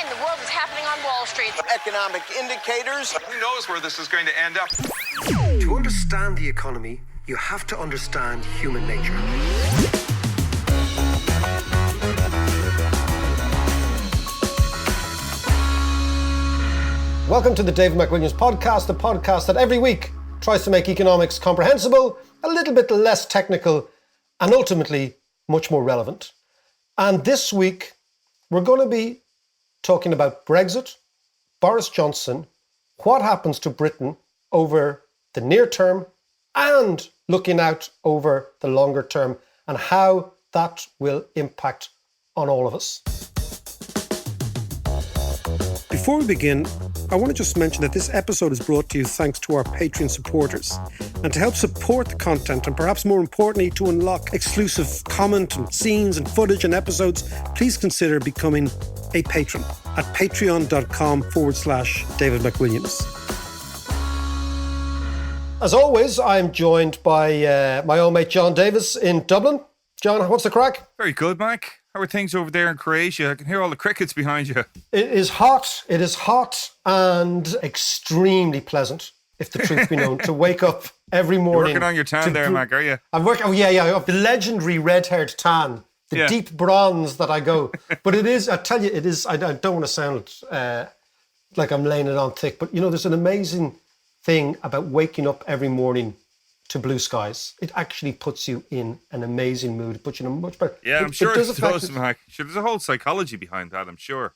in the world is happening on Wall Street. Economic indicators. Who knows where this is going to end up? To understand the economy, you have to understand human nature. Welcome to the David McWilliams podcast, the podcast that every week tries to make economics comprehensible, a little bit less technical, and ultimately much more relevant. And this week, we're going to be talking about Brexit, Boris Johnson, what happens to Britain over the near term, and looking out over the longer term, and how that will impact on all of us. Before we begin, I want to just mention that this episode is brought to you thanks to our Patreon supporters. And to help support the content, and perhaps more importantly, to unlock exclusive comment and scenes and footage and episodes, please consider becoming a patron at patreon.com/David McWilliams. As always, I'm joined by my old mate John Davis in Dublin. John, what's the crack? Very good, Mac. How are things over there in Croatia? I can hear all the crickets behind you. It is hot and extremely pleasant, if the truth be known, to wake up every morning. You're working on your tan there, Mac, are you? I'm working, the legendary red-haired tan, the deep bronze that I go. But it is, I tell you, it is, I don't want to sound like I'm laying it on thick, but you know, there's an amazing thing about waking up every morning to blue skies. It actually puts you in an amazing mood. It puts you in a much better... Yeah, I'm sure it does, Mac. Sure, there's a whole psychology behind that, I'm sure.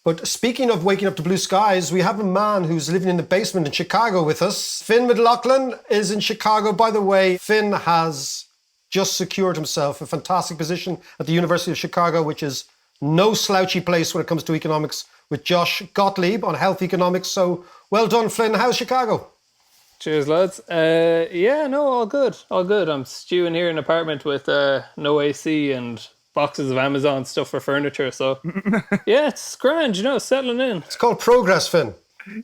But speaking of waking up to blue skies, we have a man who's living in the basement in Chicago with us. Finn McLaughlin is in Chicago. By the way, Finn has just secured himself a fantastic position at the University of Chicago, which is no slouchy place when it comes to economics, with Josh Gottlieb on health economics. So well done, Flynn. How's Chicago? Cheers, lads. All good. I'm stewing here in an apartment with no AC and boxes of Amazon stuff for furniture. So, yeah, it's grand, settling in. It's called progress, Finn.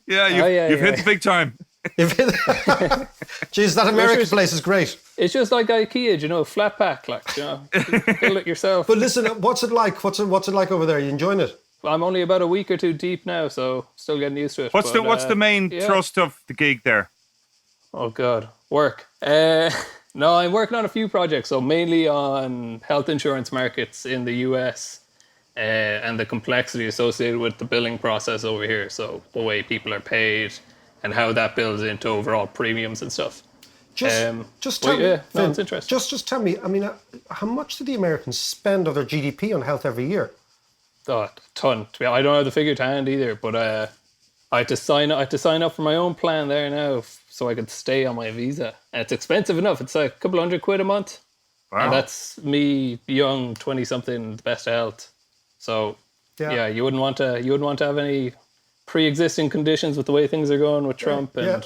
Yeah, you've hit the big time. Jeez, that American place is great. It's just like IKEA, flat pack, build it yourself. But listen, what's it like? What's it like over there? Are you enjoying it? I'm only about a week or two deep now, so still getting used to it. What's the main thrust of the gig there? Oh God, work. No, I'm working on a few projects, so mainly on health insurance markets in the US and the complexity associated with the billing process over here. So the way people are paid and how that builds into overall premiums and stuff. Just tell me, Finn, it's interesting. Just tell me, I mean, how much do the Americans spend of their GDP on health every year? Oh, a ton. I don't have the figure to hand either, but I had to sign up for my own plan there now so I could stay on my visa. And it's expensive enough. It's like a couple $100 a month. Wow. And that's me, young, 20-something, the best of health. So, yeah, you wouldn't want to have any pre-existing conditions with the way things are going with Trump and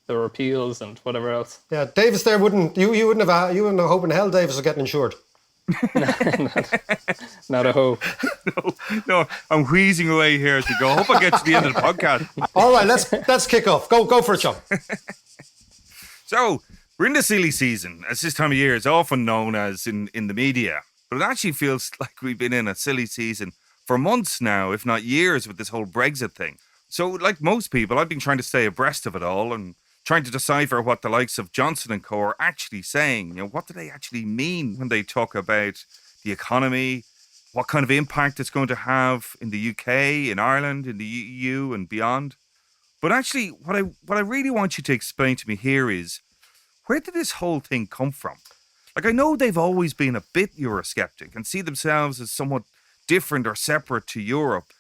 the repeals and whatever else. Yeah, Davis there wouldn't have hope in hell Davis was getting insured. Not a hope. No, I'm wheezing away here as we go. I hope I get to the end of the podcast. All right, let's kick off. Go for it, John. So, we're in the silly season, as this time of year is often known as in the media. But it actually feels like we've been in a silly season for months now, if not years, with this whole Brexit thing. So, like most people, I've been trying to stay abreast of it all and trying to decipher what the likes of Johnson and co are actually saying. What do they actually mean when they talk about the economy, what kind of impact it's going to have in the UK, in Ireland, in the EU and beyond. But actually, what I really want you to explain to me here is, where did this whole thing come from? Like, I know they've always been a bit Eurosceptic and see themselves as somewhat different or separate to Europe.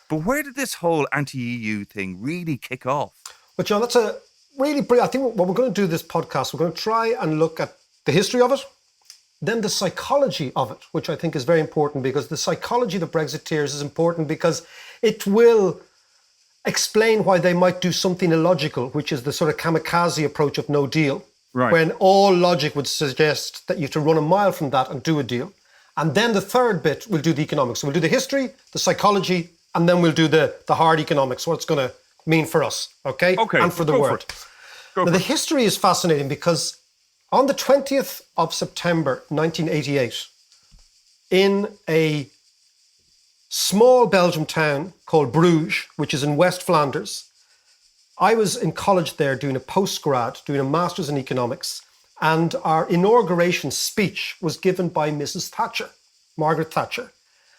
But where did this whole anti-EU thing really kick off? Well, John, that's a really brilliant. I think what we're going to do this podcast, we're going to try and look at the history of it, then the psychology of it, which I think is very important, because the psychology of the Brexiteers is important because it will explain why they might do something illogical, which is the sort of kamikaze approach of no deal, right, when all logic would suggest that you have to run a mile from that and do a deal. And then the third bit, we'll do the economics. So we'll do the history, the psychology, and then we'll do the hard economics, what it's going to mean for us, okay? And for the world. Now, the history is fascinating because on the 20th of September 1988, in a small Belgian town called Bruges, which is in West Flanders. I was in college there doing a postgrad, doing a master's in economics, and our inauguration speech was given by Mrs. Thatcher, Margaret Thatcher.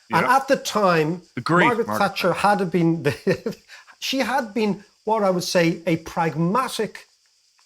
Yeah. And at the time, The great Margaret Thatcher had been, she had been what I would say a pragmatic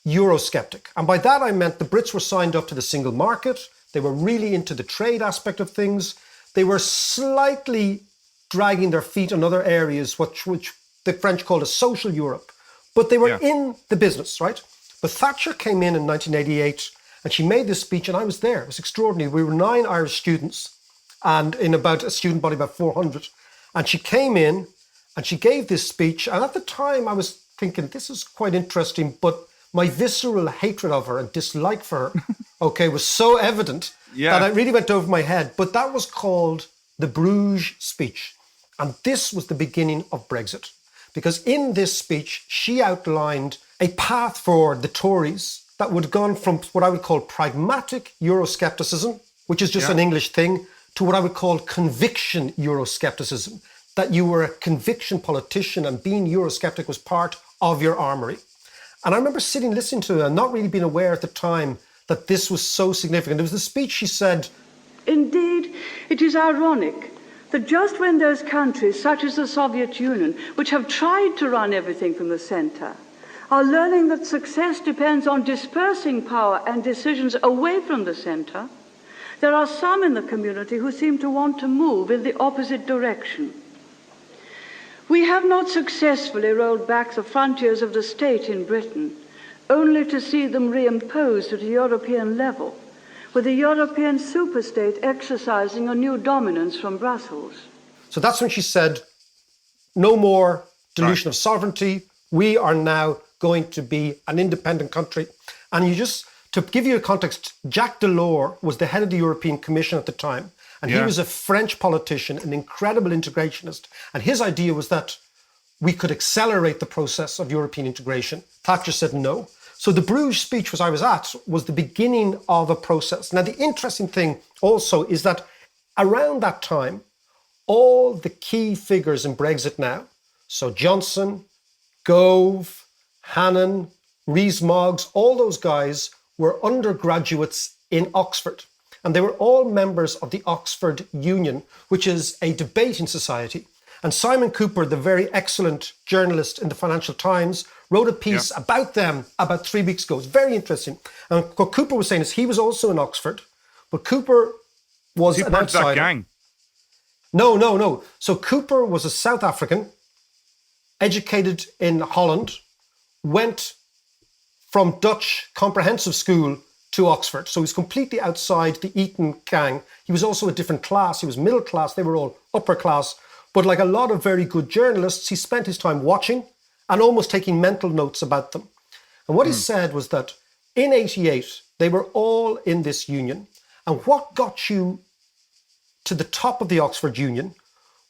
Eurosceptic. And by that I meant the Brits were signed up to the single market. They were really into the trade aspect of things. They were slightly dragging their feet in other areas, which the French called a social Europe. But they were in the business, right? But Thatcher came in 1988 and she made this speech and I was there. It was extraordinary. We were 9 Irish students and in about a student body about 400. And she came in and she gave this speech. And at the time I was thinking, this is quite interesting, but my visceral hatred of her and dislike for her, was so evident that it really went over my head. But that was called the Bruges Speech. And this was the beginning of Brexit. Because in this speech, she outlined a path for the Tories that would have gone from what I would call pragmatic Euroscepticism, which is just an English thing, to what I would call conviction Euroscepticism, that you were a conviction politician and being Eurosceptic was part of your armoury. And I remember sitting listening to her and not really being aware at the time that this was so significant. It was the speech she said, "Indeed, it is ironic that just when those countries, such as the Soviet Union, which have tried to run everything from the centre, are learning that success depends on dispersing power and decisions away from the centre, there are some in the community who seem to want to move in the opposite direction. We have not successfully rolled back the frontiers of the state in Britain, only to see them reimposed at a European level, with a European superstate exercising a new dominance from Brussels." So that's when she said, no more dilution of sovereignty. We are now going to be an independent country. And to give you a context, Jacques Delors was the head of the European Commission at the time. And he was a French politician, an incredible integrationist. And his idea was that we could accelerate the process of European integration. Thatcher said no. So the Bruges speech, which I was at, was the beginning of a process. Now, the interesting thing also is that around that time, all the key figures in Brexit now, so Johnson, Gove, Hannan, Rees-Mogg, all those guys were undergraduates in Oxford. And they were all members of the Oxford Union, which is a debating society. And Simon Cooper, the very excellent journalist in the Financial Times, wrote a piece about them about 3 weeks ago. It's very interesting. And what Cooper was saying is he was also in Oxford, but Cooper was an outsider. That gang? No. So Cooper was a South African, educated in Holland, went from Dutch comprehensive school to Oxford. So he was completely outside the Eton gang. He was also a different class. He was middle class. They were all upper class. But like a lot of very good journalists, he spent his time watching and almost taking mental notes about them. And what he said was that in 88, they were all in this union. And what got you to the top of the Oxford Union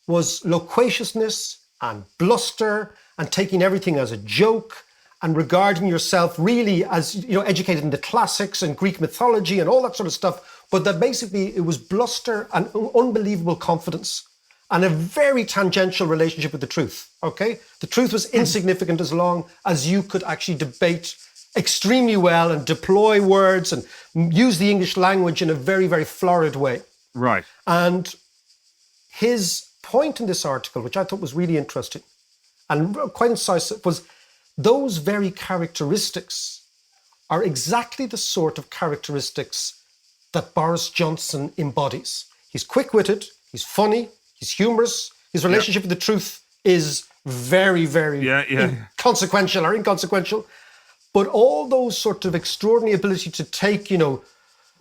was loquaciousness and bluster and taking everything as a joke and regarding yourself really as, educated in the classics and Greek mythology and all that sort of stuff. But that basically it was bluster and unbelievable confidence and a very tangential relationship with the truth, okay? The truth was insignificant as long as you could actually debate extremely well and deploy words and use the English language in a very, very florid way. Right. And his point in this article, which I thought was really interesting and quite incisive, was those very characteristics are exactly the sort of characteristics that Boris Johnson embodies. He's quick-witted, he's funny, he's humorous, his relationship with the truth is very, very consequential or inconsequential. But all those sort of extraordinary ability to take,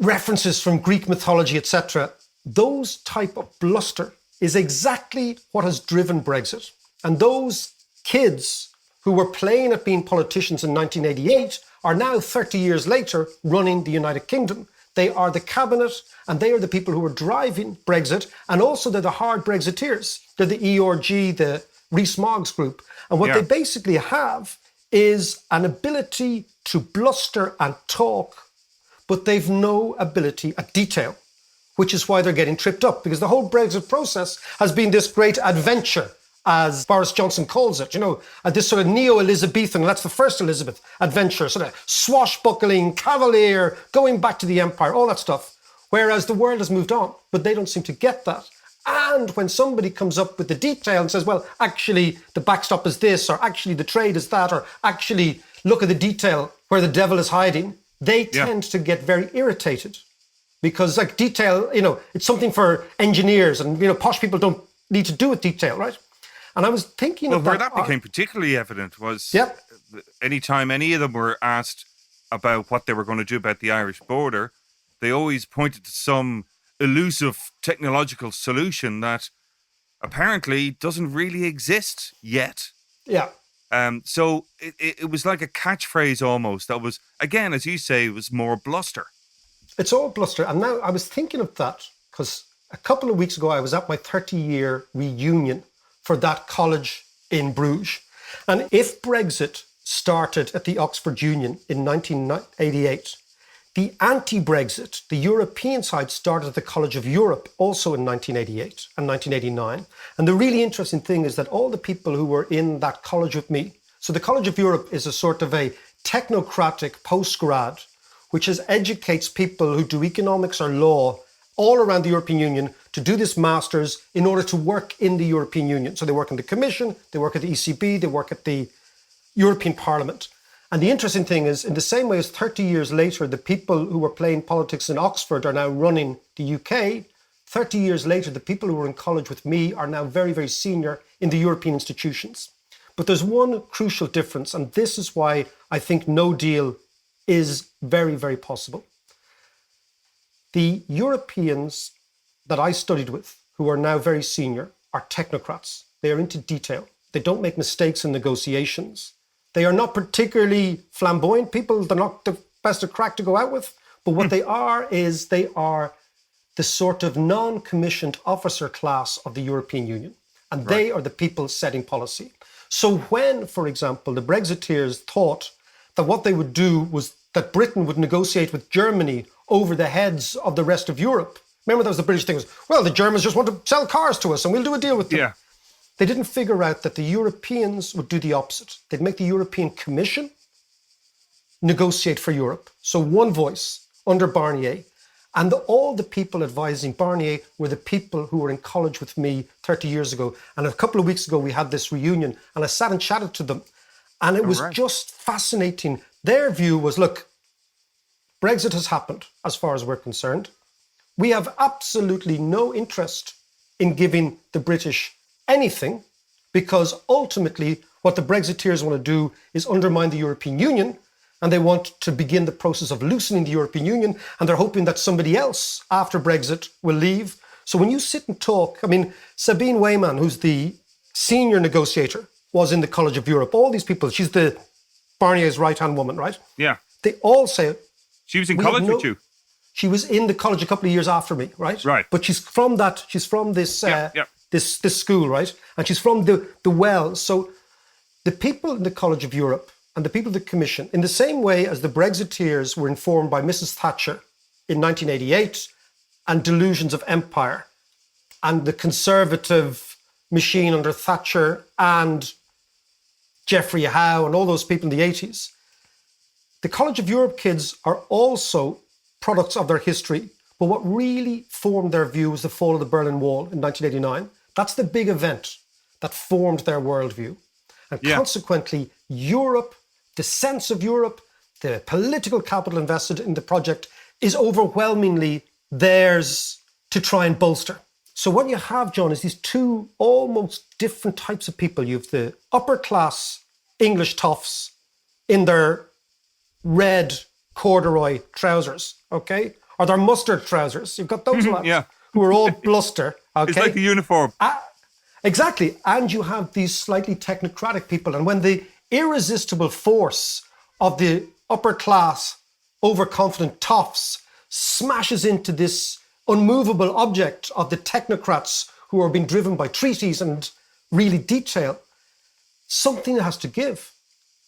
references from Greek mythology, etc., those type of bluster is exactly what has driven Brexit. And those kids who were playing at being politicians in 1988 are now 30 years later running the United Kingdom. They are the cabinet and they are the people who are driving Brexit, and also they're the hard Brexiteers. They're the ERG, the Rees-Mogg group. And what they basically have is an ability to bluster and talk, but they've no ability at detail, which is why they're getting tripped up, because the whole Brexit process has been this great adventure, as Boris Johnson calls it, this sort of neo-Elizabethan, that's the first Elizabeth, adventure, sort of swashbuckling, cavalier, going back to the empire, all that stuff. Whereas the world has moved on, but they don't seem to get that. And when somebody comes up with the detail and says, well, actually, the backstop is this, or actually the trade is that, or actually, look at the detail where the devil is hiding, they tend to get very irritated. Because like detail, it's something for engineers, and, posh people don't need to do with detail, right? And I was thinking where that became particularly evident was anytime any of them were asked about what they were going to do about the Irish border, they always pointed to some elusive technological solution that apparently doesn't really exist yet. Yeah. So it was like a catchphrase almost that was, again, as you say, it was more bluster. It's all bluster. And now I was thinking of that because a couple of weeks ago, I was at my 30-year reunion for that college in Bruges. And if Brexit started at the Oxford Union in 1988, the anti-Brexit, the European side, started at the College of Europe also in 1988 and 1989. And the really interesting thing is that all the people who were in that college with me, so the College of Europe is a sort of a technocratic postgrad, which educates people who do economics or law all around the European Union to do this master's in order to work in the European Union. So they work in the Commission, they work at the ECB, they work at the European Parliament. And the interesting thing is, in the same way as 30 years later, the people who were playing politics in Oxford are now running the UK, 30 years later, the people who were in college with me are now very, very senior in the European institutions. But there's one crucial difference, and this is why I think no deal is very, very possible. The Europeans that I studied with, who are now very senior, are technocrats. They are into detail. They don't make mistakes in negotiations. They are not particularly flamboyant people. They're not the best of crack to go out with. But what they are is they are the sort of non-commissioned officer class of the European Union. And they are the people setting policy. So when, for example, the Brexiteers thought that what they would do was that Britain would negotiate with Germany over the heads of the rest of Europe. Remember, there was the British thing, well, the Germans just want to sell cars to us and we'll do a deal with them. Yeah. They didn't figure out that the Europeans would do the opposite. They'd make the European Commission negotiate for Europe. So one voice under Barnier. And all the people advising Barnier were the people who were in college with me 30 years ago. And a couple of weeks ago, we had this reunion and I sat and chatted to them. And it was just fascinating. Their view was, look, Brexit has happened as far as we're concerned. We have absolutely no interest in giving the British anything because ultimately what the Brexiteers want to do is undermine the European Union and they want to begin the process of loosening the European Union and they're hoping that somebody else after Brexit will leave. So when you sit and talk, I mean, Sabine Weyman, who's the senior negotiator, was in the College of Europe. All these people, she's the Barnier's right-hand woman, right? Yeah. They all say... She was in college with you? She was in the college a couple of years after me, right? Right. But she's from this this school, right? And she's from the Well. So the people in the College of Europe and the people of the Commission, in the same way as the Brexiteers were informed by Mrs. Thatcher in 1988 and delusions of empire and the conservative machine under Thatcher and Geoffrey Howe and all those people in the 80s, the College of Europe kids are also products of their history. But what really formed their view was the fall of the Berlin Wall in 1989. That's the big event that formed their worldview. And consequently, Europe, the sense of Europe, the political capital invested in the project is overwhelmingly theirs to try and bolster. So what you have, John, is these two almost different types of people. You have the upper class English toffs in their red corduroy trousers, okay? Or their mustard trousers. You've got those lads who are all bluster, okay? It's like a uniform. Exactly. And you have these slightly technocratic people. And when the irresistible force of the upper class, overconfident toffs smashes into this unmovable object of the technocrats who are being driven by treaties and really detail, something has to give.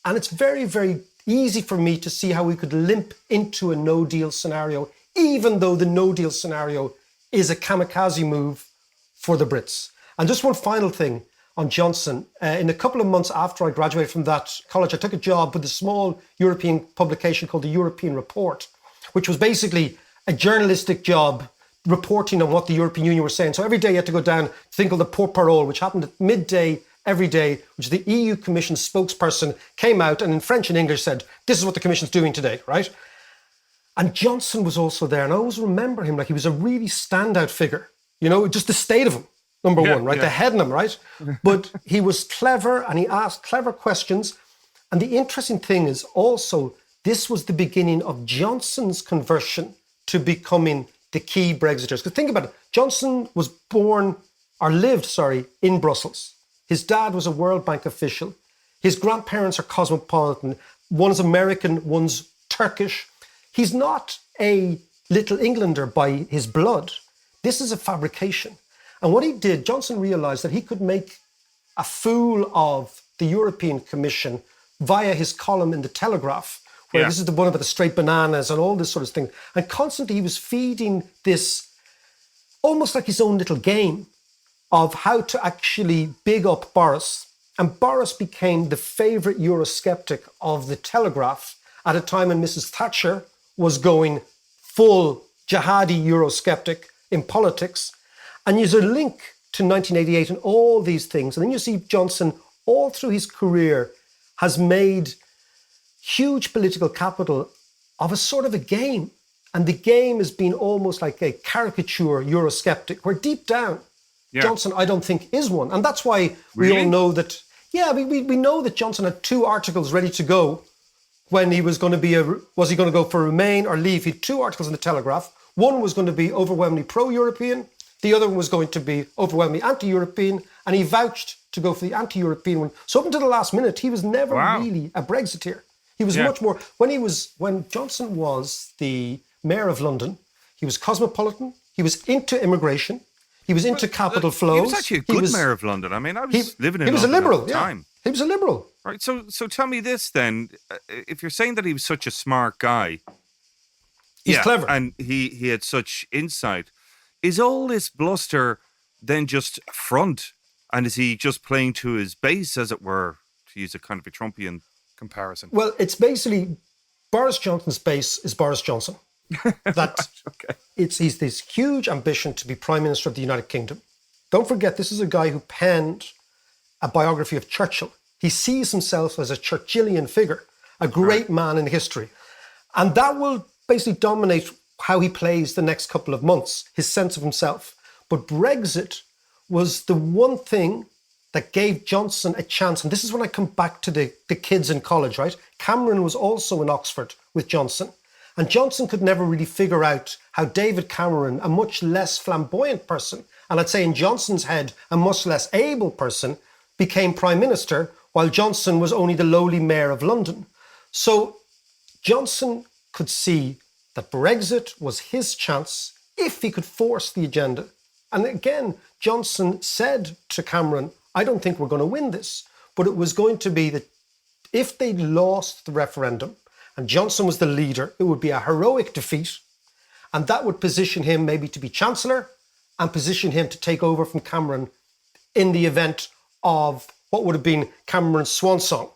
And it's very, very easy for me to see how we could limp into a no-deal scenario, even though the no-deal scenario is a kamikaze move for the Brits. And just one final thing on Johnson. In a couple of months after I graduated from that college, I took a job with a small European publication called the European Report, which was basically a journalistic job reporting on what the European Union were saying. So every day you had to go down to a thing called the porte-parole, which happened at midday every day, which the EU Commission spokesperson came out and in French and English said, this is what the Commission's doing today, right? And Johnson was also there. And I always remember him like he was a really standout figure, you know, just the state of him. Number one, right? The head in him, right? But he was clever and he asked clever questions. And the interesting thing is also, this was the beginning of Johnson's conversion to becoming the key Brexiteers. Because think about it, Johnson was lived in Brussels. His dad was a World Bank official. His grandparents are cosmopolitan. One's American, one's Turkish. He's not a little Englander by his blood. This is a fabrication. And what he did, Johnson realized that he could make a fool of the European Commission via his column in the Telegraph, where this is the one about the straight bananas and all this sort of thing. And constantly he was feeding this almost like his own little game of how to actually big up Boris. And Boris became the favorite Eurosceptic of the Telegraph at a time when Mrs. Thatcher was going full jihadi Eurosceptic in politics. And there's a link to 1988 and all these things. And then you see Johnson, all through his career, has made huge political capital of a sort of a game. And the game has been almost like a caricature Eurosceptic, where deep down, Johnson, I don't think, is one. And that's why we all know that, we know that Johnson had 2 articles ready to go when he was going to be, was he going to go for Remain or Leave? He had 2 articles in the Telegraph. One was going to be overwhelmingly pro-European. The other one was going to be overwhelmingly anti-European, and he vouched to go for the anti-European one. So up until the last minute, he was never really a Brexiteer. He was much more, when Johnson was the mayor of London, he was cosmopolitan, he was into immigration, he was into capital flows. He was actually a good mayor of London. I mean, I was living in London he was a liberal, at the time. He was a liberal. Right, so tell me this then. If you're saying that he was such a smart guy, he's clever, and he had such insight, is all this bluster then just a front? And is he just playing to his base, as it were, to use a kind of a Trumpian comparison? Well, it's basically Boris Johnson's base is Boris Johnson. He's this huge ambition to be Prime Minister of the United Kingdom. Don't forget, this is a guy who penned a biography of Churchill. He sees himself as a Churchillian figure, a great man in history. And that will basically dominate how he plays the next couple of months, his sense of himself. But Brexit was the one thing that gave Johnson a chance. And this is when I come back to the kids in college, right? Cameron was also in Oxford with Johnson. And Johnson could never really figure out how David Cameron, a much less flamboyant person, and I'd say in Johnson's head, a much less able person, became Prime Minister, while Johnson was only the lowly mayor of London. So Johnson could see that Brexit was his chance if he could force the agenda. And again, Johnson said to Cameron, I don't think we're going to win this. But it was going to be that if they lost the referendum and Johnson was the leader, it would be a heroic defeat. And that would position him maybe to be Chancellor and position him to take over from Cameron in the event of what would have been Cameron's swan song.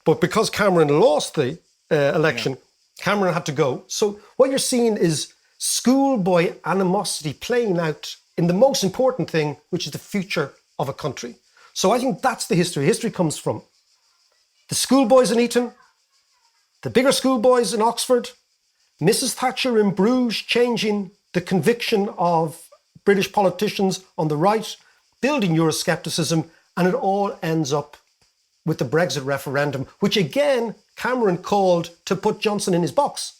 But because Cameron lost the election, Cameron had to go. So what you're seeing is schoolboy animosity playing out in the most important thing, which is the future of a country. So I think that's the history. History comes from the schoolboys in Eton, the bigger schoolboys in Oxford, Mrs. Thatcher in Bruges changing the conviction of British politicians on the right, building Euroscepticism, and it all ends up with the Brexit referendum, which again, Cameron called to put Johnson in his box.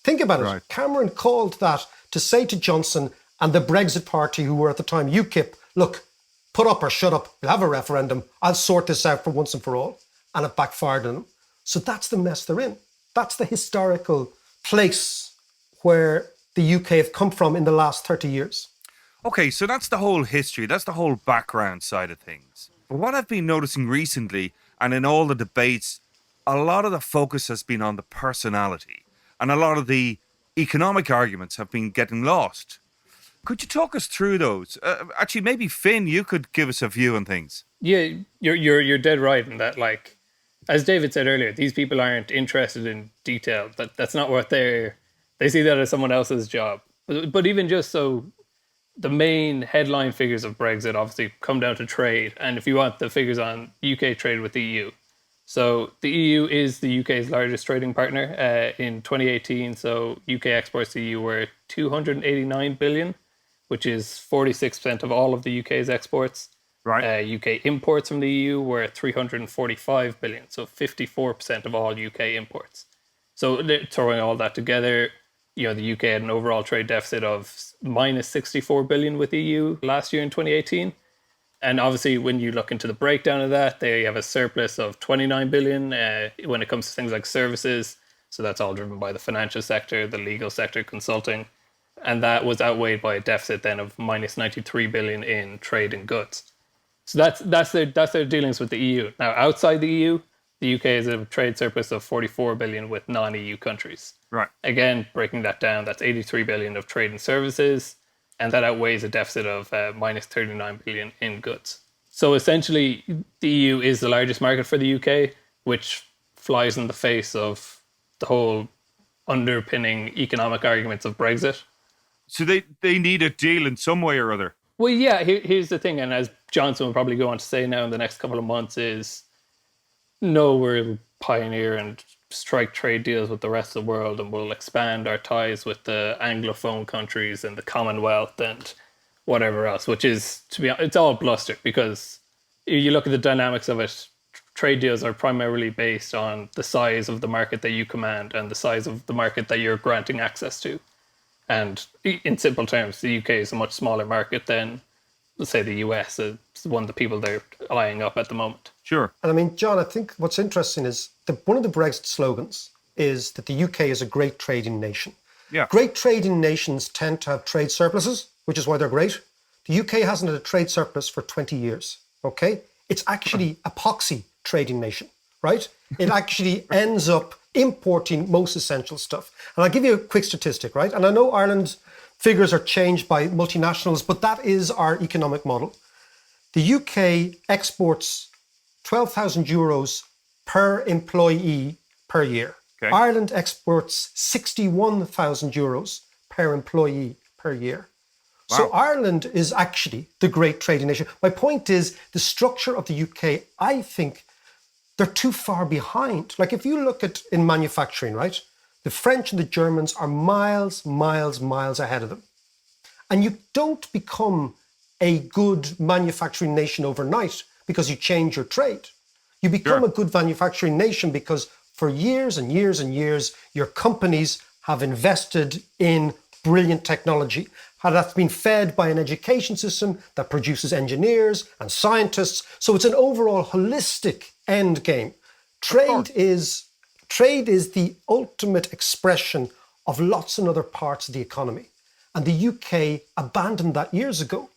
Think about it. Right. Cameron called that to say to Johnson and the Brexit party, who were at the time UKIP, look, put up or shut up, we'll have a referendum, I'll sort this out for once and for all. And it backfired on them. So that's the mess they're in. That's the historical place where the UK have come from in the last 30 years. Okay, so that's the whole history. That's the whole background side of things. But what I've been noticing recently, and in all the debates, a lot of the focus has been on the personality. And a lot of the economic arguments have been getting lost. Could you talk us through those? Actually, maybe Finn, you could give us a view on things. Yeah, you're dead right in that. Like, as David said earlier, these people aren't interested in detail. That's not what they see that as someone else's job. But even just so, the main headline figures of Brexit obviously come down to trade. And if you want the figures on UK trade with the EU. So the EU is the UK's largest trading partner in 2018. So UK exports to the EU were 289 billion, which is 46% of all of the UK's exports. Right. UK imports from the EU were 345 billion, so 54% of all UK imports. So throwing all that together, the UK had an overall trade deficit of minus 64 billion with the EU last year in 2018. And obviously, when you look into the breakdown of that, they have a surplus of 29 billion when it comes to things like services. So that's all driven by the financial sector, the legal sector, consulting. And that was outweighed by a deficit then of minus 93 billion in trade and goods. So that's their dealings with the EU. Now, outside the EU, the UK has a trade surplus of 44 billion with non-EU countries. Right. Again, breaking that down, that's 83 billion of trade and services, and that outweighs a deficit of minus 39 billion in goods. So essentially, the EU is the largest market for the UK, which flies in the face of the whole underpinning economic arguments of Brexit. So they need a deal in some way or other. Well, yeah, here's the thing, and as Johnson will probably go on to say now in the next couple of months is, no, we'll pioneer and strike trade deals with the rest of the world, and we'll expand our ties with the Anglophone countries and the Commonwealth and whatever else, which is, it's all bluster, because you look at the dynamics of it, trade deals are primarily based on the size of the market that you command and the size of the market that you're granting access to. And in simple terms, the UK is a much smaller market than, let's say, the US. It's one of the people they're eyeing up at the moment. Sure. And I mean, John, I think what's interesting is one of the Brexit slogans is that the UK is a great trading nation. Yeah. Great trading nations tend to have trade surpluses, which is why they're great. The UK hasn't had a trade surplus for 20 years, okay? It's actually a poxy trading nation, right? It actually ends up importing most essential stuff. And I'll give you a quick statistic, right? And I know Ireland's figures are changed by multinationals, but that is our economic model. The UK exports 12,000 euros per employee per year. Okay. Ireland exports 61,000 euros per employee per year. Wow. So Ireland is actually the great trading nation. My point is the structure of the UK, I think they're too far behind. Like if you look at in manufacturing, right? The French and the Germans are miles, miles, miles ahead of them. And you don't become a good manufacturing nation overnight because you change your trade. You become a good manufacturing nation because for years and years and years, your companies have invested in brilliant technology. How that's been fed by an education system that produces engineers and scientists. So it's an overall holistic end game. Trade is the ultimate expression of lots and other parts of the economy. And the UK abandoned that years ago,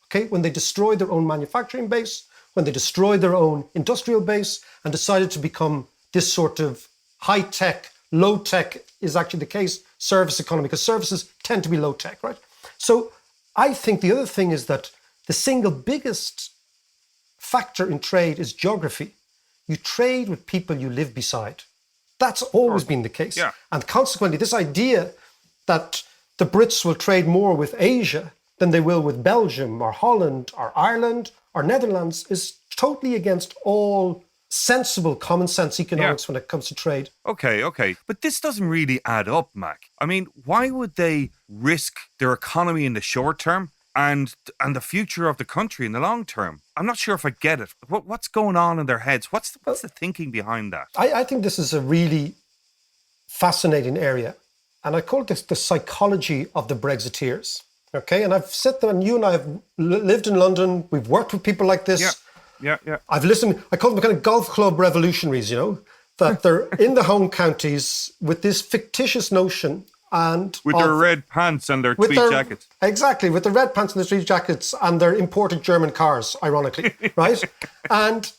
okay, when they destroyed their own manufacturing base, when they destroyed their own industrial base and decided to become this sort of high-tech, low-tech is actually the case, service economy, because services tend to be low-tech, right? So I think the other thing is that the single biggest factor in trade is geography. You trade with people you live beside. That's always been the case. Yeah. And consequently, this idea that the Brits will trade more with Asia than they will with Belgium or Holland or Ireland or Netherlands is totally against all sensible common sense economics when it comes to trade. Okay. But this doesn't really add up, Mac. I mean, why would they risk their economy in the short term and the future of the country in the long term? I'm not sure if I get it. What's going on in their heads? What's the thinking behind that? I think this is a really fascinating area. And I call this the psychology of the Brexiteers. Okay, and I've said that, and you and I have lived in London. We've worked with people like this. Yeah. I've listened. I call them kind of golf club revolutionaries. That they're in the home counties with this fictitious notion and with their red pants and their tweed jackets. Exactly, with the red pants and the tweed jackets and their imported German cars, ironically, right? And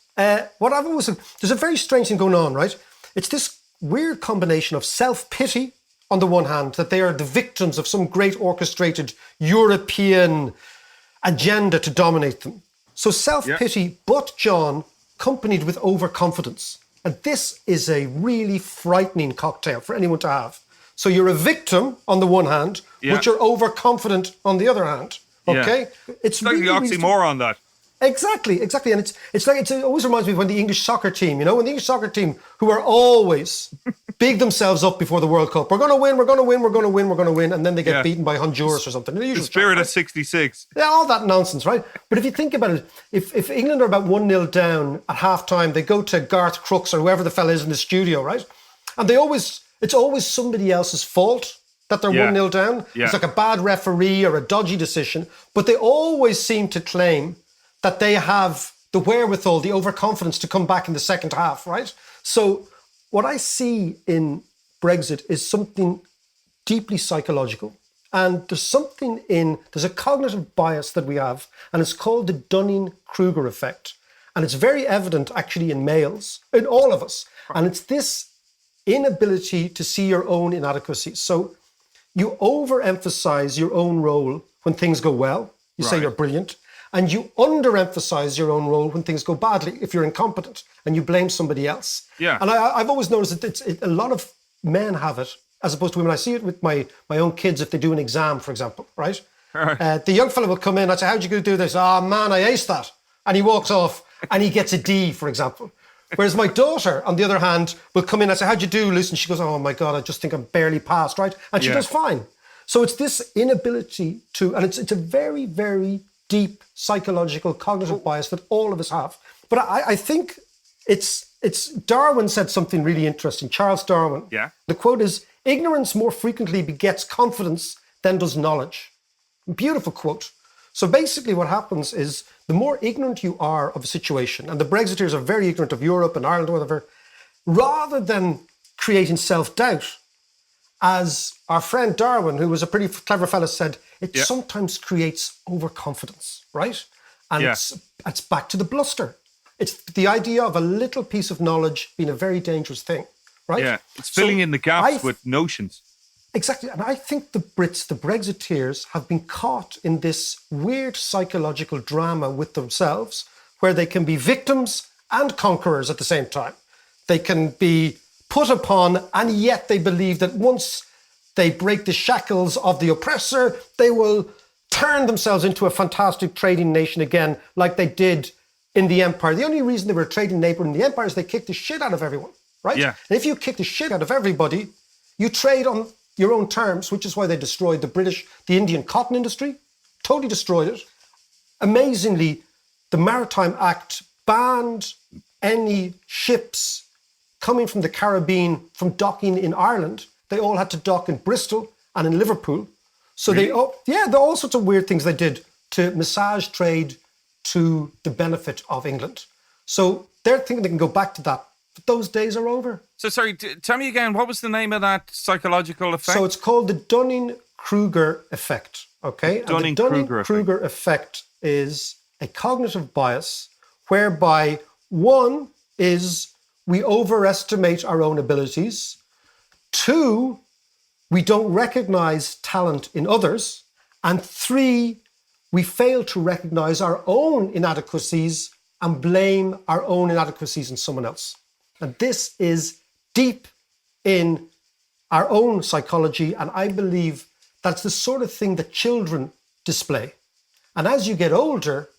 what I've always said, there's a very strange thing going on, right? It's this weird combination of self-pity on the one hand, that they are the victims of some great orchestrated European agenda to dominate them. So self-pity, but John, accompanied with overconfidence. And this is a really frightening cocktail for anyone to have. So you're a victim on the one hand, but you're overconfident on the other hand. Okay? Yeah. It's like really, the oxymoron, that. Exactly. And it always reminds me of when the English soccer team, when the English soccer team, who are always big themselves up before the World Cup. We're going to win, we're going to win, we're going to win, we're going to win. And then they get beaten by Honduras or something. The spirit of 66. Yeah, all that nonsense, right? But if you think about it, if England are about 1-0 down at half-time, they go to Garth Crooks or whoever the fella is in the studio, right? And it's always somebody else's fault that they're 1-0 down. Yeah. It's like a bad referee or a dodgy decision. But they always seem to claim that they have the wherewithal, the overconfidence to come back in the second half, right? So what I see in Brexit is something deeply psychological. And there's a cognitive bias that we have, and it's called the Dunning-Kruger effect. And it's very evident actually in males, in all of us. And it's this inability to see your own inadequacies. So you overemphasize your own role when things go well. You say you're brilliant. And you underemphasize your own role when things go badly, if you're incompetent, and you blame somebody else. Yeah. And I've always noticed that a lot of men have it, as opposed to women. I see it with my own kids if they do an exam, for example, right? The young fellow will come in, I say, how'd you do this? Oh, man, I aced that. And he walks off and he gets a D, for example. Whereas my daughter, on the other hand, will come in, I say, how'd you do, Luce? And she goes, oh, my God, I just think I'm barely passed, right? And she does fine. So it's this inability to, and it's a very, very deep psychological cognitive bias that all of us have. But I think it's Darwin said something really interesting, Charles Darwin. Yeah. The quote is, ignorance more frequently begets confidence than does knowledge. Beautiful quote. So basically what happens is the more ignorant you are of a situation, and the Brexiteers are very ignorant of Europe and Ireland, whatever, rather than creating self-doubt, as our friend Darwin, who was a pretty clever fellow, said, it sometimes creates overconfidence, right? And it's back to the bluster. It's the idea of a little piece of knowledge being a very dangerous thing, right? Yeah, it's filling in the gaps with notions. Exactly. And I think the Brits, the Brexiteers, have been caught in this weird psychological drama with themselves, where they can be victims and conquerors at the same time. They can be put upon, and yet they believe that once they break the shackles of the oppressor, they will turn themselves into a fantastic trading nation again, like they did in the empire. The only reason they were a trading neighbor in the empire is they kicked the shit out of everyone, right? Yeah. And if you kick the shit out of everybody, you trade on your own terms, which is why they destroyed the Indian cotton industry, totally destroyed it. Amazingly, the Maritime Act banned any ships coming from the Caribbean from docking in Ireland. They all had to dock in Bristol and in Liverpool. So there are all sorts of weird things they did to massage trade to the benefit of England. So they're thinking they can go back to that, but those days are over. So sorry, tell me again, what was the name of that psychological effect? So it's called the Dunning-Kruger effect, okay? The Dunning-Kruger effect is a cognitive bias whereby one is we overestimate our own abilities. Two, we don't recognize talent in others. And three, we fail to recognize our own inadequacies and blame our own inadequacies on someone else. And this is deep in our own psychology. And I believe that's the sort of thing that children display. And as you get older,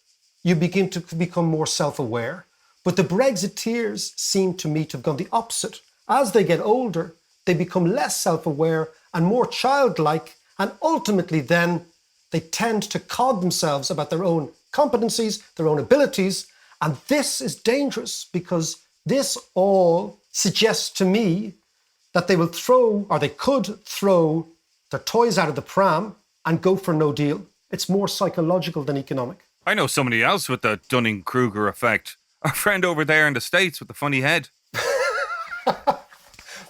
you begin to become more self-aware. But the Brexiteers seem to me to have gone the opposite. As they get older, they become less self-aware and more childlike, and ultimately then they tend to cod themselves about their own competencies, their own abilities, and this is dangerous because this all suggests to me that they will throw, or they could throw, their toys out of the pram and go for no deal. It's more psychological than economic. I know somebody else with the Dunning-Kruger effect. Our friend over there in the States with the funny head.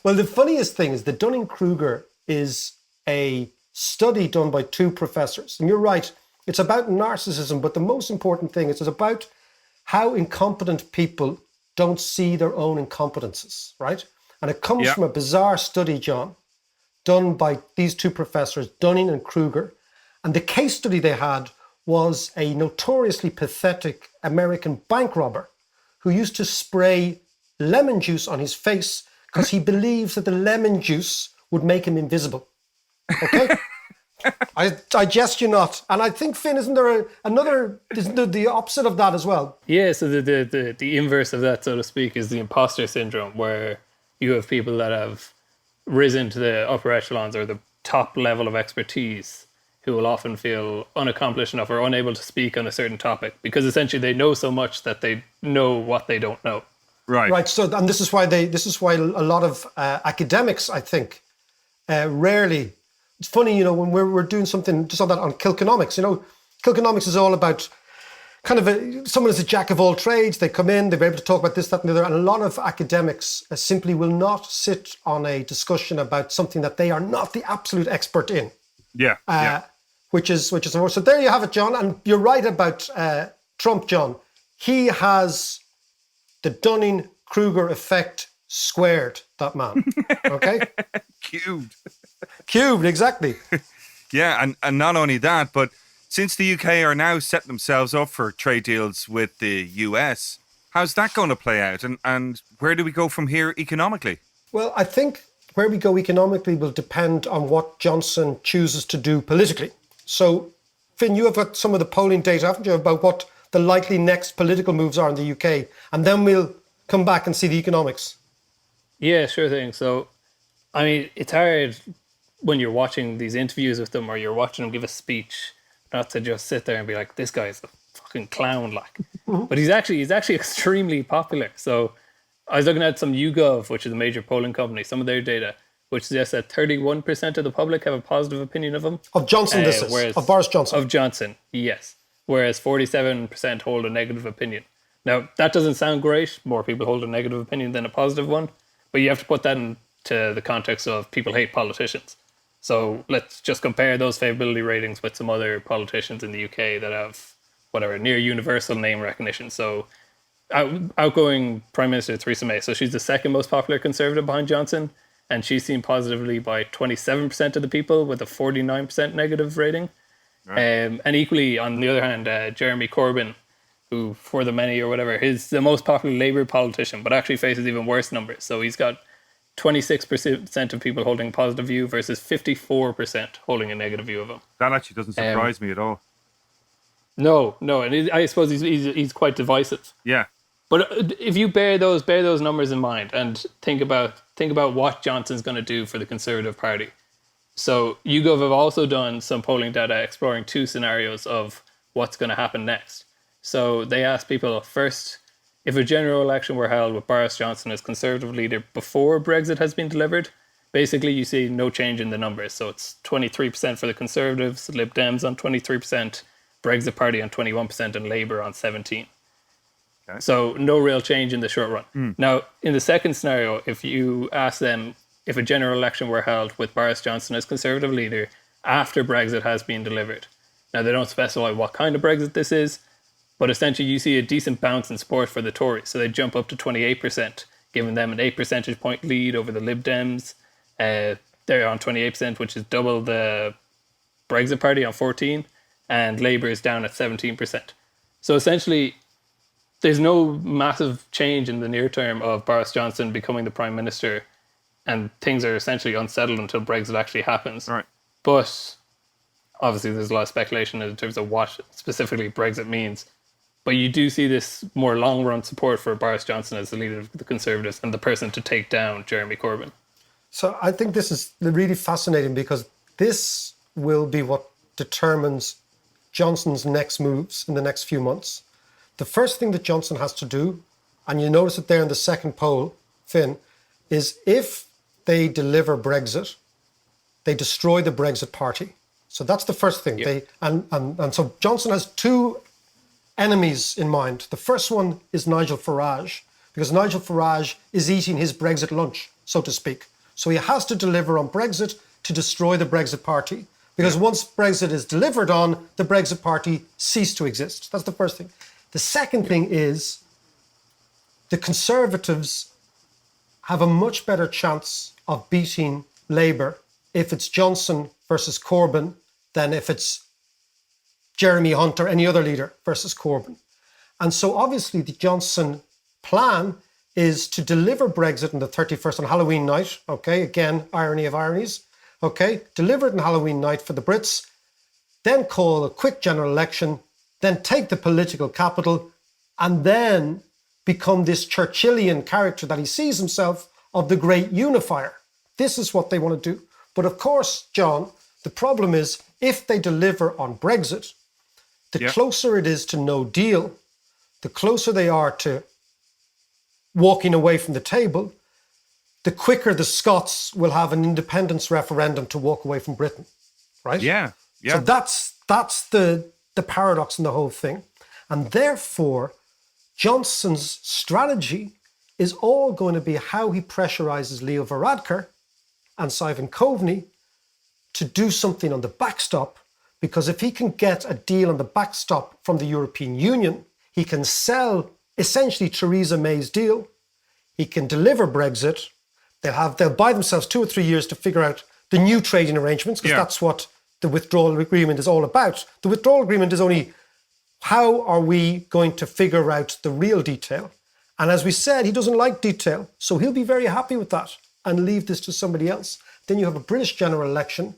Well, the funniest thing is that Dunning-Kruger is a study done by two professors. And you're right, it's about narcissism, but the most important thing is it's about how incompetent people don't see their own incompetences, right? And it comes from a bizarre study, John, done by these two professors, Dunning and Kruger. And the case study they had was a notoriously pathetic American bank robber who used to spray lemon juice on his face because he believes that the lemon juice would make him invisible. Okay? I jest you not. And I think, Finn, isn't there the opposite of that as well? Yeah, so the inverse of that, so to speak, is the imposter syndrome, where you have people that have risen to the upper echelons or the top level of expertise who will often feel unaccomplished enough or unable to speak on a certain topic because essentially they know so much that they know what they don't know. Right. So, and this is why a lot of academics, I think, rarely. It's funny, when we're doing something just on that on Kilconomics. Kilconomics is all about kind of someone is a jack of all trades. They come in, they're able to talk about this, that, and the other. And a lot of academics simply will not sit on a discussion about something that they are not the absolute expert in. Yeah. Which is so there you have it, John. And you're right about Trump, John. He has the Dunning-Kruger effect squared, that man. Okay? Cubed, exactly. Yeah, and not only that, but since the UK are now setting themselves up for trade deals with the US, how's that going to play out? And where do we go from here economically? Well, I think where we go economically will depend on what Johnson chooses to do politically. So, Finn, you have got some of the polling data, haven't you, about what the likely next political moves are in the UK? And then we'll come back and see the economics. Yeah, sure thing. So, I mean, it's hard when you're watching these interviews with them or you're watching them give a speech not to just sit there and be like, this guy's a fucking clown, like. But he's actually extremely popular. So I was looking at some YouGov, which is a major polling company, some of their data, which suggests that 31% of the public have a positive opinion of him. Of Johnson, of Boris Johnson. Of Johnson, yes. Whereas 47% hold a negative opinion. Now, that doesn't sound great. More people hold a negative opinion than a positive one. But you have to put that into the context of people hate politicians. So let's just compare those favorability ratings with some other politicians in the UK that have whatever, near universal name recognition. So outgoing Prime Minister Theresa May. So she's the second most popular Conservative behind Johnson. And she's seen positively by 27% of the people with a 49% negative rating. Right. And equally, on the other hand, Jeremy Corbyn, who for the many or whatever, is the most popular Labour politician, but actually faces even worse numbers. So he's got 26% of people holding a positive view versus 54% holding a negative view of him. That actually doesn't surprise me at all. No, and I suppose he's quite divisive. Yeah. But if you bear those numbers in mind and think about what Johnson's going to do for the Conservative Party. So YouGov have also done some polling data exploring two scenarios of what's going to happen next. So they asked people first, if a general election were held with Boris Johnson as Conservative leader before Brexit has been delivered, basically you see no change in the numbers. So it's 23% for the Conservatives, Lib Dems on 23%, Brexit Party on 21%, and Labour on 17%. Okay. So no real change in the short run. Now, in the second scenario, if you ask them if a general election were held with Boris Johnson as Conservative leader after Brexit has been delivered. Now, they don't specify what kind of Brexit this is, but essentially you see a decent bounce in support for the Tories. So they jump up to 28%, giving them an 8 percentage point lead over the Lib Dems. They're on 28%, which is double the Brexit Party on 14%, and Labour is down at 17%. So essentially, there's no massive change in the near term of Boris Johnson becoming the Prime Minister, and things are essentially unsettled until Brexit actually happens. Right. But obviously there's a lot of speculation in terms of what specifically Brexit means. But you do see this more long-run support for Boris Johnson as the leader of the Conservatives and the person to take down Jeremy Corbyn. So I think this is really fascinating because this will be what determines Johnson's next moves in the next few months. The first thing that Johnson has to do, and you notice it there in the second poll, Finn, is if they deliver Brexit, they destroy the Brexit party. So that's the first thing. Yep. And so Johnson has two enemies in mind. The first one is Nigel Farage, because Nigel Farage is eating his Brexit lunch, so to speak. So he has to deliver on Brexit to destroy the Brexit party. Because once Brexit is delivered on, the Brexit party cease to exist. That's the first thing. The second thing is the Conservatives have a much better chance of beating Labour if it's Johnson versus Corbyn than if it's Jeremy Hunt or any other leader versus Corbyn. And so obviously the Johnson plan is to deliver Brexit on the 31st on Halloween night. Okay, again, irony of ironies. Okay, deliver it on Halloween night for the Brits, then call a quick general election, then take the political capital, and then become this Churchillian character that he sees himself of the great unifier. This is what they want to do. But of course, John, the problem is if they deliver on Brexit, the closer it is to no deal, the closer they are to walking away from the table, the quicker the Scots will have an independence referendum to walk away from Britain, right? Yeah. So that's the paradox in the whole thing. And therefore, Johnson's strategy is all going to be how he pressurizes Leo Varadkar and Simon Coveney to do something on the backstop, because if he can get a deal on the backstop from the European Union, he can sell essentially Theresa May's deal. He can deliver Brexit. They'll buy themselves 2 or 3 years to figure out the new trading arrangements, because that's what the withdrawal agreement is all about. The withdrawal agreement is only how are we going to figure out the real detail. And as we said, he doesn't like detail, so he'll be very happy with that and leave this to somebody else. Then you have a British general election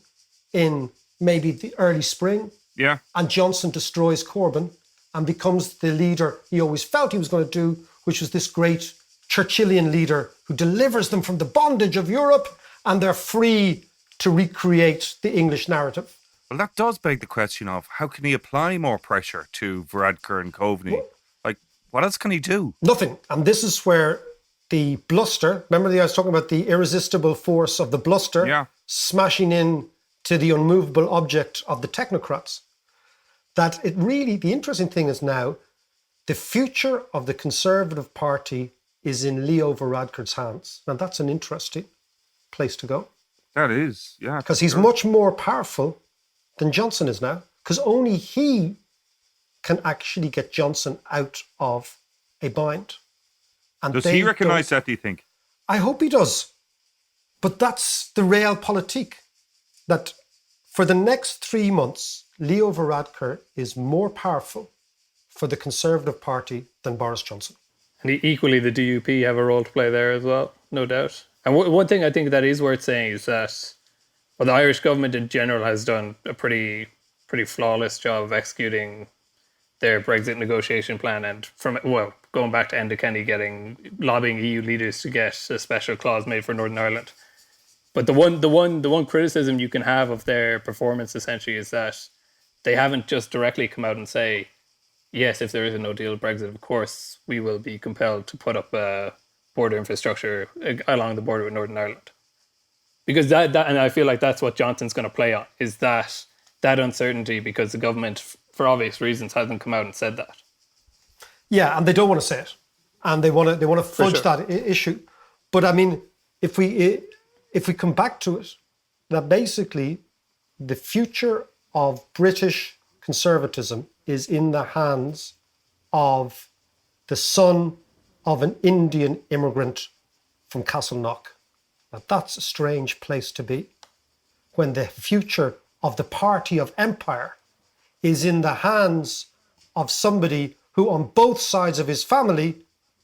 in maybe the early spring. Yeah. And Johnson destroys Corbyn and becomes the leader he always felt he was going to do, which was this great Churchillian leader who delivers them from the bondage of Europe, and they're free to recreate the English narrative. Well, that does beg the question of how can he apply more pressure to Varadkar and Coveney? Like, what else can he do? Nothing. And this is where the bluster, remember I was talking about the irresistible force of the bluster smashing in to the unmovable object of the technocrats. That it really, the interesting thing is now, the future of the Conservative Party is in Leo Varadkar's hands. Now that's an interesting place to go. That is, yeah. Because he's much more powerful than Johnson is now, because only he can actually get Johnson out of a bind. And does he recognise that, do you think? I hope he does. But that's the realpolitik, that for the next 3 months, Leo Varadkar is more powerful for the Conservative Party than Boris Johnson. And equally, the DUP have a role to play there as well, no doubt. And one thing I think that is worth saying is that the Irish government in general has done a pretty flawless job of executing their Brexit negotiation plan, and going back to Enda Kenny lobbying EU leaders to get a special clause made for Northern Ireland. But the one criticism you can have of their performance essentially is that they haven't just directly come out and say, yes, if there is a no deal Brexit, of course we will be compelled to put up border infrastructure along the border with Northern Ireland. Because that and I feel like that's what Johnson's going to play on, is that uncertainty, because the government, for obvious reasons, hasn't come out and said that. Yeah, and they don't want to say it, and they want to fudge that issue. But I mean, if we come back to it, that basically the future of British conservatism is in the hands of the son of an Indian immigrant from Castleknock. Now, that's a strange place to be, when the future of the party of empire is in the hands of somebody who on both sides of his family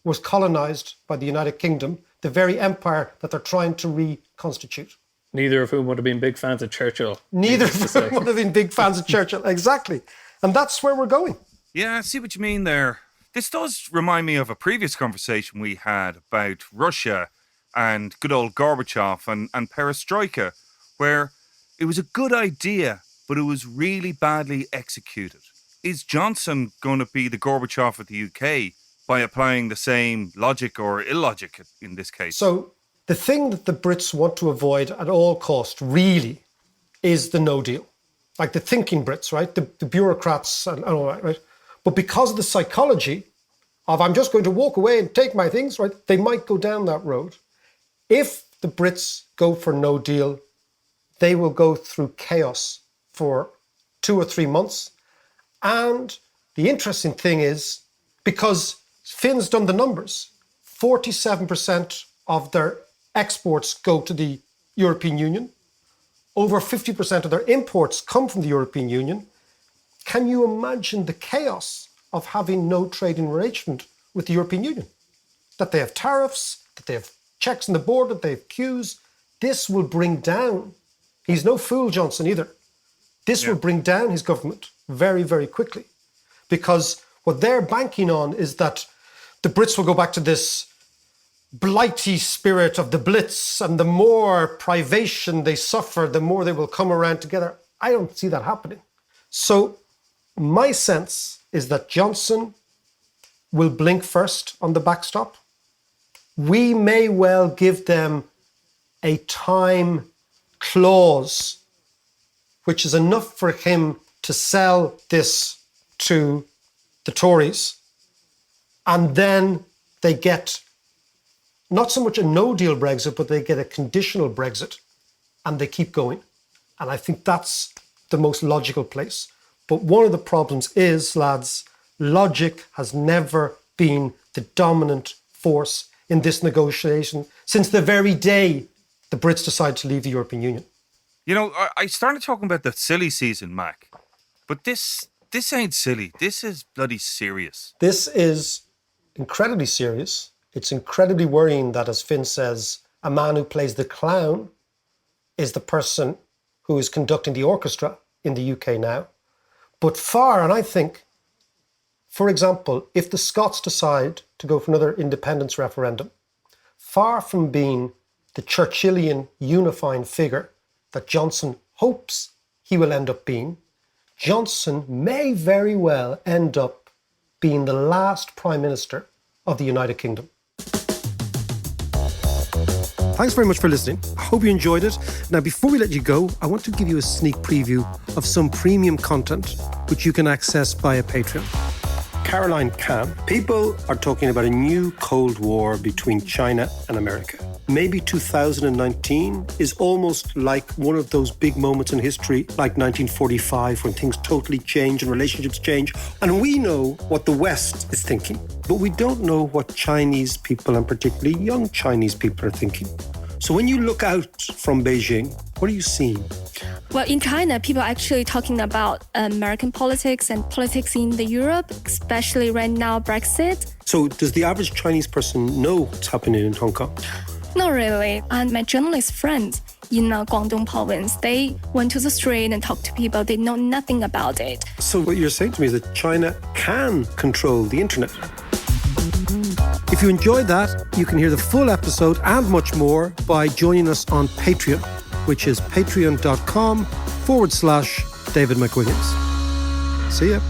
was colonized by the United Kingdom, the very empire that they're trying to reconstitute. Neither of whom would have been big fans of Churchill. Neither of them would have been big fans of Churchill, exactly. And that's where we're going. Yeah, I see what you mean there. This does remind me of a previous conversation we had about Russia and good old Gorbachev and perestroika, where it was a good idea, but it was really badly executed. Is Johnson going to be the Gorbachev of the UK by applying the same logic or illogic in this case? So the thing that the Brits want to avoid at all costs really is the no deal. Like the thinking Brits, right? The bureaucrats and all that, right? But because of the psychology of I'm just going to walk away and take my things, right? They might go down that road. If the Brits go for no deal, they will go through chaos for 2 or 3 months. And the interesting thing is, because Finn's done the numbers, 47% of their exports go to the European Union. over 50% of their imports come from the European Union. Can you imagine the chaos of having no trading arrangement with the European Union? That they have tariffs, that they have checks on the border, that they have queues. This will bring down, he's no fool, Johnson, either. This will bring down his government very, very quickly. Because what they're banking on is that the Brits will go back to this blighty spirit of the Blitz, and the more privation they suffer, the more they will come around together. I don't see that happening. So my sense is that Johnson will blink first on the backstop. We may well give them a time clause, which is enough for him to sell this to the Tories. And then they get not so much a no-deal Brexit, but they get a conditional Brexit, and they keep going. And I think that's the most logical place. But one of the problems is, lads, logic has never been the dominant force in this negotiation since the very day the Brits decided to leave the European Union. You know, I started talking about the silly season, Mac, but this ain't silly. This is bloody serious. This is incredibly serious. It's incredibly worrying that, as Finn says, a man who plays the clown is the person who is conducting the orchestra in the UK now. But far, and I think, for example, if the Scots decide to go for another independence referendum, far from being the Churchillian unifying figure that Johnson hopes he will end up being, Johnson may very well end up being the last Prime Minister of the United Kingdom. Thanks very much for listening. I hope you enjoyed it. Now, before we let you go, I want to give you a sneak preview of some premium content which you can access via Patreon. Caroline Cam. People are talking about a new Cold War between China and America. Maybe 2019 is almost like one of those big moments in history, like 1945, when things totally change and relationships change. And we know what the West is thinking, but we don't know what Chinese people, and particularly young Chinese people, are thinking. So when you look out from Beijing, what are you seeing? Well, in China, people are actually talking about American politics and politics in the Europe, especially right now, Brexit. So does the average Chinese person know what's happening in Hong Kong? Not really. And my journalist friends in Guangdong province, they went to the street and talked to people. They know nothing about it. So what you're saying to me is that China can control the internet. If you enjoyed that, you can hear the full episode and much more by joining us on Patreon, which is patreon.com/David McWilliams. See ya.